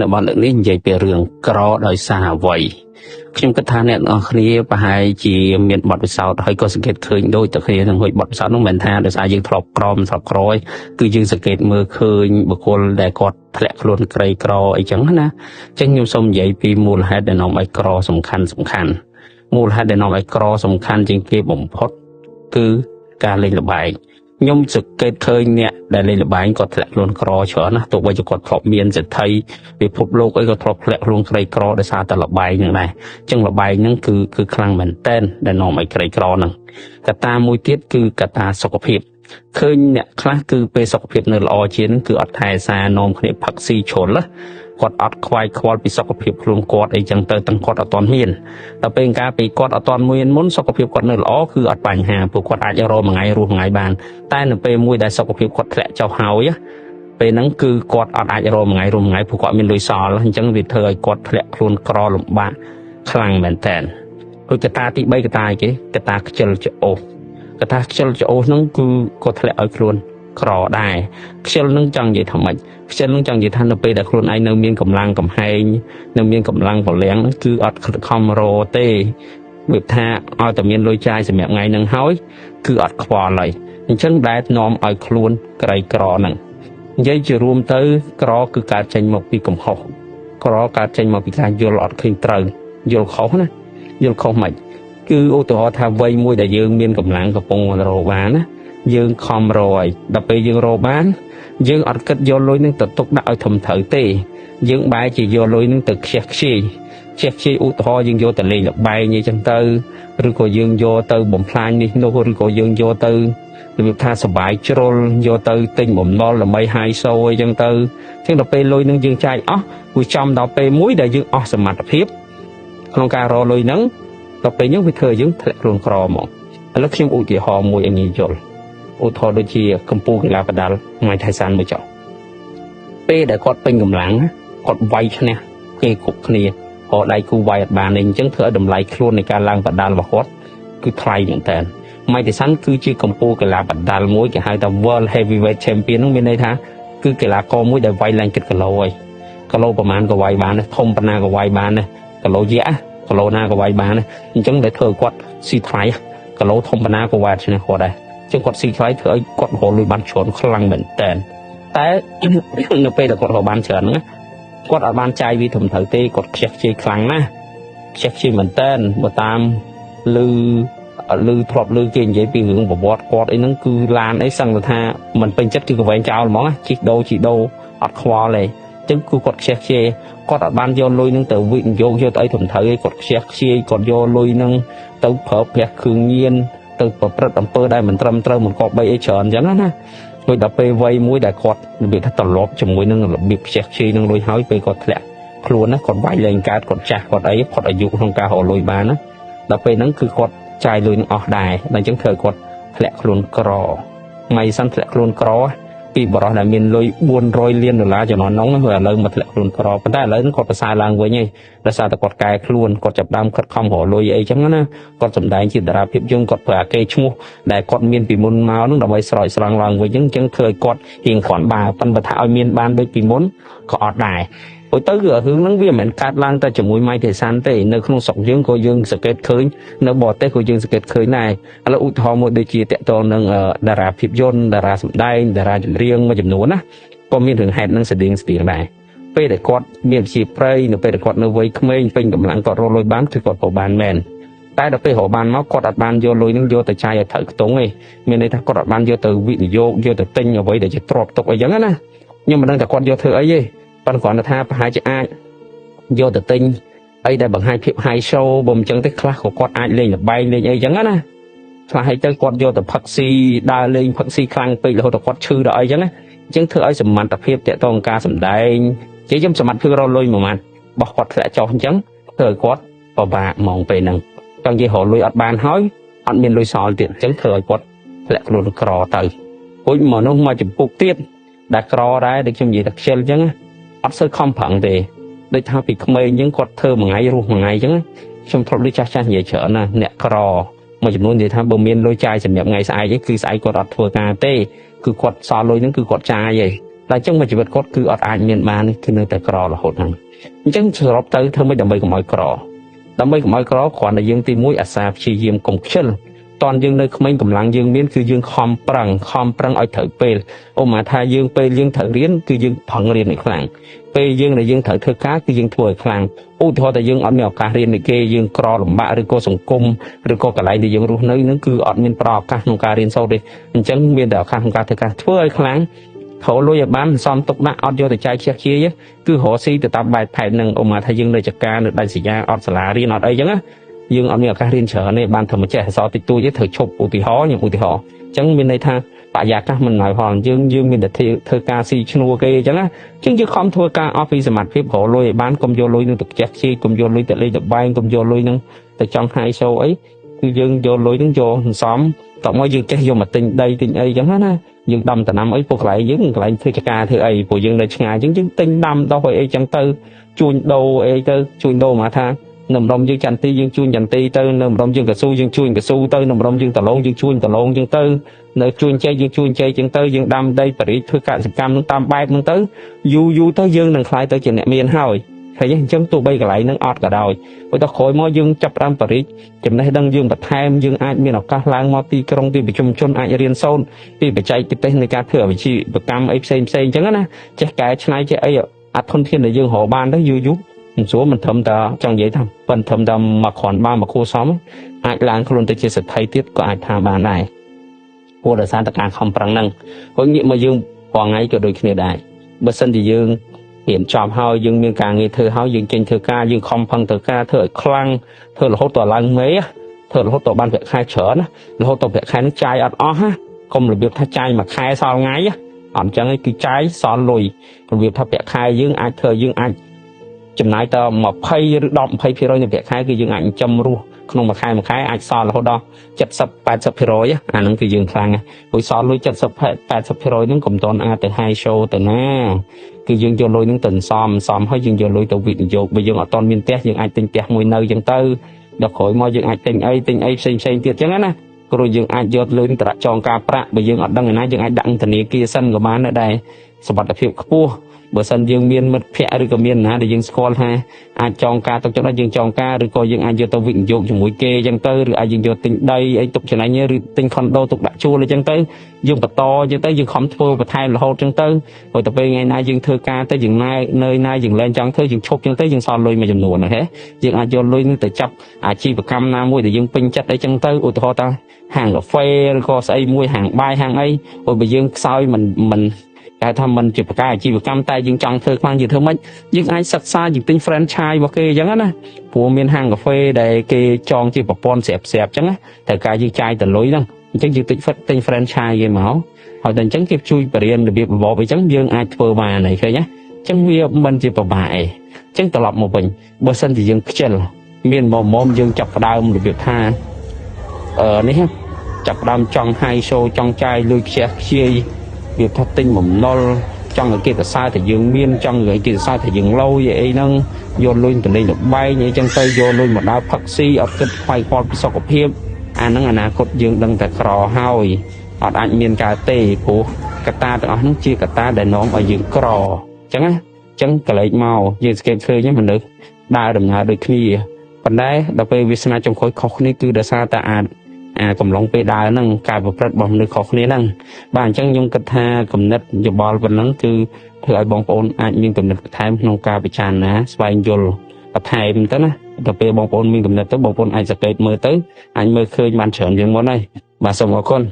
នៅបាត់លើកនេះនិយាយពីរឿងក្រដោយសារអ្វីខ្ញុំគិតថាអ្នកនរគ្នាប្រហែលជាមានបទពិសោធន៍ហើយក៏សង្កេតឃើញដូចតែគ្នានឹងហួយបទពិសោធន៍នោះមិនថាដោយសារយើងធ្លាប់ក្រមិនធ្លាប់ក្រយគឺយើងសង្កេតមើលឃើញបុគ្គលដែលគាត់ធ្លាក់ខ្លួនក្រីក្រអីចឹងណាអញ្ចឹងខ្ញុំសូមនិយាយពីមូលហេតុដែលនាំឲ្យក្រសំខាន់មូលហេតុដែលនាំឲ្យក្រសំខាន់ជាងគេបំផុតគឺការលេងល្បែងខ្ញុំសង្កេតឃើញអ្នកដែលលេងល្បែងគាត់ធ្លាក់ខ្លួនក្រច្រើនណាទោះបីជាគាត់ធ្លាប់មានសិទ្ធិពិភពលោកអីក៏ធ្លាប់ធ្លាក់ខ្លួនក្រីក្រដោយសារតែល្បែងហ្នឹងដែរអញ្ចឹងល្បែងហ្នឹងគឺខ្លាំងមែនតែនដែលនាំឲ្យក្រីក្រហ្នឹងកត្តាមួយទៀតគឺកត្តាសុខភាពឃើញអ្នកខ្លះគឺពេលសុខភាពនៅល្អជាងគឺអត់ថែសារនាំគ្នាផឹកស៊ីជ្រុលណាគាត់អត់ខ្វាយខ្វល់ពីសុខភាពខ្លួនគាត់អីចឹងទៅទាំងគាត់អត់ទាន់មានដល់ពេលកាលពីគាត់អត់ទាន់មានមុនសុខភាពគាត់នៅល្អគឺអត់បញ្ហាព្រោះគាត់អាចរកមួយថ្ងៃរស់មួយថ្ងៃបានតែនៅពេលមួយដែលសុខភាពគាត់ធ្លាក់ចុះហើយពេលហ្នឹងគឺគាត់អត់អាចរកមួយថ្ងៃរស់មួយថ្ងៃព្រោះគាត់មានលុយសល់អញ្ចឹងវាធ្វើឲ្យគាត់ធ្លាក់ខ្លួនក្រលំបាកខ្លាំងមែនតើហើយកត្តាទី3កត្តាអីគេកត្តាខ្ជិលច្អូសកត្តាខ្ជិលច្អូសហ្នឹងគឺគាត់ធ្លាក់ឲ្យខ្លួនក្រដែរខ្ជិលនឹងចង់និយាយថាម៉េចខ្ជិលនឹងចង់និយាយថានៅពេលដែលខ្លួនឯងនៅមានកម្លាំងកំហែងនៅមានកម្លាំងពលំហ្នឹងគឺអត់ខំរទេវាថាឲ្យតែមានលុយចាយសម្រាប់ថ្ងៃហ្នឹងហើយគឺអត់ខ្វល់ហើយអញ្ចឹងដែលនាំឲ្យខ្លួនក្រីក្រហ្នឹងនិយាយជារួមទៅក្រគឺកើតចេញមកពីកំហុសក្រកើតចេញមកពីការយល់អត់ឃើញត្រូវយល់ខុសណាយល់ខុសមិនគឺឧទាហរណ៍ថាវ័យមួយដែលយើងមានកម្លាំងកំពុងរកបានណាយើងខំរយដល់ពេលយើងរកបានយើងអត់គិតយកលុយនឹងទៅទុកដាក់ឲ្យធំត្រូវទេយើងបែរជាយកលុយនឹងទៅខ្ជះខ្ជាយឧទាហរណ៍យើងយកទៅលេងល្បែងអីចឹងទៅឬក៏យើងយកទៅបំផ្លាញនេះនោះឬក៏យើងយកទៅរបៀបថាសបាយជ្រុលយកទៅទិញបំណុលដើម្បីហាយសូអីចឹងទៅអញ្ចឹងដល់ពេលលុយនឹងយើងចាយអស់វាចំដល់ពេលមួយដែលយើងអស់សមត្ថភាពក្នុងការរកលុយហ្នឹងដល់ពេលហ្នឹងវាធ្វើឲ្យយើងធ្លាក់ខ្លួនក្រហ្មងឥឡូវខ្ញុំឧទាហរណ៍មួយឲ្យងាយយល់ឧទាហរណ៍ដូចជាកម្ពុជាកីឡាបដាល់ម៉ៃថៃសានមួយចុះពេលដែលគាត់ពេញកម្លាំងគាត់វាយឈ្នះគេគ្រប់គ្នារកដៃគូវាយអត់បានទេអញ្ចឹងធ្វើឲ្យតម្លៃខ្លួននៃការឡើងបដាល់របស់គាត់គឺថ្លៃមែនតើម៉ៃថៃសានគឺជាកម្ពុជាកីឡាបដាល់មួយគេហៅថា World Heavyweight Champion ហ្នឹងមានន័យថាគឺកីឡាករមួយដែលវាយឡើងគិតគីឡូហើយគីឡូប្រហែលក៏វាយបានដែរធំប៉ុណ្ណាក៏វាយបានដែរគីឡូយៈគីឡូណាក៏វាយបានដែរអញ្ចឹងដែលធ្វើឲ្យគាត់ស៊ីថ្លៃគីឡូធំប៉ុណ្ណាក៏វាយឈ្នះគាត់ដែរចឹងគាត់ស៊ីថ្លៃធ្វើឲ្យគាត់រកលុយបានច្រើនខ្លាំងមែនតើតែនៅពេលដែលគាត់រកបានច្រើនហ្នឹងគាត់អត់បានចាយវាត្រឹមត្រូវទេគាត់ខ្ជះខ្ជាយខ្លាំងណាស់ខ្ជះខ្ជាយមែនតើបើតាមឮធ្លាប់ឮគេនិយាយពីរឿងប្រវត្តិគាត់អីហ្នឹងគឺឡានអីសឹងថាមិនពេញចិត្តគឺកវែងចោលហ្មងជីដូអត់ខ្វល់ទេចឹងគឺគាត់ខ្ជះខ្ជាយគាត់អត់បានយកលុយហ្នឹងទៅវិនិយោគយកទៅអីត្រឹមត្រូវទេគាត់ខ្ជះខ្ជាយគាត់យកលុយហ្នឹងទៅប្រើប្រាស់គ្រឿងញៀនទៅប្រព្រឹត្តអំពើដែលមិនត្រឹមត្រូវមិនគប្បីអីច្រើនអញ្ចឹងណាដូចដល់ពេលវ័យមួយដែលគាត់និយាយថាត្រឡប់ជាមួយនឹងរបៀបខ្ជះខ្ជាយនឹងលុយហើយពេលគាត់ធ្លាក់ខ្លួនណាគាត់វាយលែងកើតគាត់ចាស់គាត់អីផុតអាយុក្នុងការរកលុយបានណាដល់ពេលហ្នឹងគឺគាត់ចាយលុយនឹងអស់ដែរតែអញ្ចឹងធ្វើឲ្យគាត់ធ្លាក់ខ្លួនក្រម៉ៃសិនធ្លាក់ខ្លួនក្រពីបរិះដែលមានលុយ400លានដុល្លារចំនួននោះគឺឥឡូវមកធ្លាក់ខ្លួនក្រប៉ុន្តែឥឡូវហ្នឹងគាត់ប្រសើរឡើងវិញហើយដោយសារតែគាត់កែខ្លួនគាត់ចាប់ដើមខិតខំរកលុយអីចឹងណាគាត់សម្ដែងជាតារាភាពយន្តគាត់ប្រើអាកេរ្តិ៍ឈ្មោះដែលគាត់មានពីមុនមកហ្នឹងដើម្បីស្រោចស្រង់ឡើងវិញអញ្ចឹងធ្វើឲ្យគាត់រៀងគ្រាន់បើប៉ុន្តែថាឲ្យមានបានដូចពីមុនក៏អត់ដែរព្រោះទៅគឺរឿងហ្នឹងវាមិនមែនកាត់ឡើងតែជាមួយម៉ៃថៃសានទេនៅក្នុងស្រុកយើងក៏យើងសង្កេតឃើញនៅបរទេសក៏យើងសង្កេតឃើញដែរឥឡូវឧទាហរណ៍មួយដូចជាតកតងនឹងតារាភាពយន្តតារាសម្ដែងតារាចម្រៀងមួយចំនួនណាក៏មានរឿងហេតុនឹងស្តៀងដែរពេលដែលគាត់មានវិជាប្រៃនៅពេលដែលគាត់នៅវ័យក្មេងពេញកម្លាំងគាត់រកលុយបានគឺគាត់ក៏បានមែនតែដល់ពេលរកបានមកគាត់អត់បានយកលុយនឹងយកទៅចាយឲ្យត្រូវខ្ទង់ទេមានន័យថាគាត់អត់បានយកទៅវិនិយោគយកទៅទិញអ្វីដែលជាទ្រព្យទុកអីចឹងណាខ្ញុំមិនដឹងថាគាត់យកធ្វើអីទេប៉ុន្តែគ្រាន់តែថាប្រហែលជាអាចយកទៅទិញអីដែលបង្ហាញភាព high show បើមិនចឹងទេខ្លះក៏គាត់អាចលេងល្បែងលេងអីចឹងណាខ្លះហើយទៅគាត់យកទៅផឹកស៊ីដើរលេងផឹកស៊ីខ្លាំងពេករហូតដល់គាត់ឈឺដល់អីចឹងណាអញ្ចឹងធ្វើឲ្យសមត្ថភាពតាក់ទងការសម្ដែងជាខ្ញុំសមត្ថភាពរកលុយមួយម៉ាត់បោះគាត់ធ្លាក់ចុះអញ្ចឹងធ្វើឲ្យគាត់ពិបាកហ្មងពេលហ្នឹងចង់និយាយរកលុយអត់បានហើយអត់មានលុយសល់ទៀតអញ្ចឹងធ្វើឲ្យគាត់ធ្លាក់ខ្លួនក្រទៅរួចមកនោះមកចំពុកទៀតដែលក្រដែរដូចខ្ញុំនិយាយថាខ្ជិលអញ្ចឹងអត់សូវខំប្រឹងទេដូចថាពីក្មេងអញ្ចឹងគាត់ធ្វើមួយថ្ងៃរស់មួយថ្ងៃអញ្ចឹងខ្ញុំធ្លាប់ឮចាស់និយាយច្រើនណាអ្នកក្រមួយចំនួននិយាយថាបើមានលុយចាយសម្រាប់ថ្ងៃស្អែកគឺស្អែកគាត់អត់ធ្វើការទេគឺគាត់សល់លុយហ្នឹងគឺគាត់ចាយឯង តែចឹងមកជីវិតគាត់គឺអត់អាចមានបានគឺនៅតែក្ររហូតហ្នឹងអញ្ចឹងសរុបទៅធ្វើម៉េចដើម្បីកុំឲ្យក្រដើម្បីកុំឲ្យក្រគ្រាន់តែយើងទី1អាសាព្យាយាមកុំខ្ជិលតនយើងនៅក្មេងកម្លាំងយើងមានគឺយើងខំប្រឹងឲ្យត្រូវពេលឧបមាថាយើងពេលយើងត្រូវរៀនគឺយើងផឹងរៀនឲ្យខ្លាំងពេលយើងដែលយើងត្រូវធ្វើការគឺយើងធ្វើឲ្យខ្លាំងឧទាហរណ៍តែយើងអត់មានឱកាសរៀននេះគេយើងក្រលំបាកឬក៏សង្គមឬក៏កន្លែងដែលយើងរស់នៅហ្នឹងគឺអត់មានប្រឱកាសក្នុងការរៀនសូត្រទេអញ្ចឹងមានតែឱកាសក្នុងការធ្វើការធ្វើឲ្យខ្លាំងខលលុយឲ្យបានសំទុកដាក់អត់យកទៅចាយខ្ជះខ្ជាយគឺរកស៊ីទៅតាមបែបផែនហ្នឹងឧបមាថាយើងនៅចការនៅដាច់សញ្ញាអត់សាលារៀនអត់អីចឹងណាយើងអត់មានឱកាសរៀនច្រើនទេបានធ្វើមកចេះអក្សរតិចតួចទេត្រូវឈប់ឧទាហរណ៍ខ្ញុំឧទាហរណ៍អញ្ចឹងមានន័យថាបរិយាកាសមិនណយផងយើងមានតែធ្វើការស៊ីឈ្នួលគេអញ្ចឹងណាអញ្ចឹងយើងខំធ្វើការអស់ពីសមត្ថភាពរកលុយឲ្យបានកុំយកលុយនឹងទៅខ្ជះខ្ជាយកុំយកលុយទៅលេងទៅបែងកុំយកលុយនឹងទៅចង់ high show អីគឺយើងយកលុយនឹងយកសន្សំតោះមកយើងចេះយកមកទិញដីទិញអីអញ្ចឹងណាយើងដាំដំណាំអីពួកកន្លែងយើងកន្លែងធ្វើចការធ្វើអីព្រោះយើងនៅឆ្ងាយអញ្ចឹងយើងទិញដាំដោះអីចឹងទៅជួញដូរអីទៅជួញដូរមកថានៅម្ដុំយើងចន្ទទីយើងជួញចន្ទទីទៅនៅម្ដុំយើងកស៊ូយើងជួញកស៊ូទៅនៅម្ដុំយើងដលងយើងជួញដលងចឹងទៅនៅជួញចេកយើងជួញចេកចឹងទៅយើងដាំដីបរិយាធ្វើកសិកម្មនឹងតាមបែបហ្នឹងទៅយូរទៅយើងនឹងខ្លាយទៅជាអ្នកមានហើយឃើញទេអញ្ចឹងទោះបីកន្លែងហ្នឹងអត់ក៏ដោយព្រោះតែក្រោយមកយើងចាប់ផ្ដើមបរិយាចំណេះដឹងយើងបន្ថែមយើងអាចមានឱកាសឡើងមកទីក្រុងទីប្រជុំជនអាចរៀនសូត្រពីបច្ចេកទេសនៃការធ្វើអាជីវកម្មអីផ្សេងអញ្ចឹងណាចេះកែច្នៃចេះអីអត់ធនធានដែលយើងរកបានទៅយូរមិនស្រួលមិនត្រឹមតែចង់និយាយថាប៉ុន្តែត្រឹមតែមកគ្រាន់បានមកគួសមអាចឡើងខ្លួនទៅជាសេដ្ឋីទៀតក៏អាចថាបានដែរព្រោះដោយសារតែការខំប្រឹងហ្នឹងហើយងាកមកយើងរាល់ថ្ងៃក៏ដូចគ្នាដែរបើសិនជាយើងរៀនចប់ហើយយើងមានការងារធ្វើហើយយើងចេញធ្វើការយើងខំប្រឹងធ្វើការធ្វើឲ្យខ្លាំងធ្វើរហូតដល់ឡើងមេធ្វើរហូតដល់បានប្រាក់ខែច្រើនរហូតដល់ប្រាក់ខែនឹងចាយអត់អស់ណាកុំរបៀបថាចាយមួយខែសល់ថ្ងៃអត់អញ្ចឹងគឺចាយសល់លុយរបៀបថាប្រាក់ខែយើងអាចធ្វើយើងអាចចំណាយទៅ20ឬ10 20% នៃប្រាក់ខែគឺយើងអាចចិញ្ចឹមរស់ក្នុងមួយខែអាចសល់រហូតដល់ 70-80% អាហ្នឹងគឺយើងខ្លាំងព្រោះសល់លុយ 70-80% ហ្នឹងកុំតន់អាចទៅ high show ទៅណាគឺយើងយកលុយហ្នឹងទៅសំហើយយើងយកលុយទៅវិនិយោគបើយើងអត់តន់មានផ្ទះយើងអាចទិញផ្ទះមួយនៅអញ្ចឹងទៅដល់ក្រោយមកយើងអាចទិញអីផ្សេងទៀតអញ្ចឹងណាព្រោះយើងអាចយកលុយទៅចងការប្រាក់បើយើងអត់ដឹងឯណាយើងអាចដាក់ធនាគារសិនក៏បានដែរសុវត្ថិភាពខ្ពស់បើសិនយើងមានមិត្តភ័ក្តិឬក៏មានណាដែលយើងស្គាល់ថាអាចចងការទុកចិត្តដល់យើងចងការឬក៏យើងអាចយកទៅវិនិយោគជាមួយគេអញ្ចឹងទៅឬអាចយើងយកទិញដីអីទុកចំណេញឬទិញខុនដូទុកដាក់ជួលអញ្ចឹងទៅយើងបន្តអញ្ចឹងទៅយើងខំធ្វើបន្ថែមរហូតអញ្ចឹងទៅព្រោះទៅពេលថ្ងៃណាយើងធ្វើការទៅយើងនៅណាយើងលែងចង់ធ្វើយើងឈប់អញ្ចឹងទៅយើងសល់លុយមួយចំនួនណាយើងអាចយកលុយនេះទៅចាប់អាជីវកម្មណាមួយដែលយើងពេញចិត្តអីអញ្ចឹងទៅឧទាហរណ៍ថាហាងកាហ្វេឬក៏ស្អីមួយហាងបាយហាងអីព្រោះបើយើងខ្សោយមិនតែថាมันជាប្រការអាជីវកម្មតែយើងចង់ធ្វើខ្លាំងយើងធ្វើម៉េចយើងអាចសិក្សាយើងទិញ franchise របស់គេអញ្ចឹងណាព្រោះមានហាងកាហ្វេដែលគេចងជាប្រព័ន្ធស្រាប់អញ្ចឹងណាតែការយើងចាយតលុយហ្នឹងអញ្ចឹងយើងទិញ franchise គេមកហើយតែអញ្ចឹងគេជួយបរៀនរបៀបរបបអីចឹងយើងអាចធ្វើបានហើយឃើញណាអញ្ចឹងវាមិនជាពិបាកអីអញ្ចឹងត្រឡប់មកវិញបើសិនជាយើងខ្ជិលមានមុំយើងចាប់ផ្ដើមរបៀបថានេះចាប់ផ្ដើមចង់ high show ចង់ចាយលុយខ្ជះខ្ជាយវាថាទិញបំណុលចង់ឲ្យគេសរសើរតែយើងមានចង់ឲ្យគេសរសើរតែយើងឡូយអីហ្នឹងយកលុយទៅលេងល្បែងអីចឹងទៅយកលុយមកដើរផឹកស៊ីអត់គិតខ្វាយខ្វល់ពីសុខភាពអាហ្នឹងអនាគតយើងដឹងតែក្រហើយអត់អាចមានកើតទេព្រោះកត្តាទាំងអស់ហ្នឹងជាកត្តាដែលនាំឲ្យយើងក្រអញ្ចឹងណាអញ្ចឹងកលេចមកយើងសង្កេតឃើញមនុស្សដើរដំណើរដូចគ្នាប៉ុន្តែដល់ពេលវាសនាចុងក្រោយខុសគ្នាគឺដោយសារតែកំឡុងពេលដើរហ្នឹងការប្រព្រឹត្តរបស់មនុស្សខុសគ្នាហ្នឹងបាទអញ្ចឹងខ្ញុំគិតថាគំនិតយោបល់ប៉ុណ្ណឹងគឺធ្វើឲ្យបងប្អូនអាចមានគំនិតបន្ថែមក្នុងការពិចារណាស្វែងយល់បន្ថែមទៅណាដល់ពេលបងប្អូនមានគំនិតទៅបងប្អូនអាចសង្កេតមើលទៅអាចមើលឃើញបានច្រើនជាងមុនហើយបាទសូមអរគុណ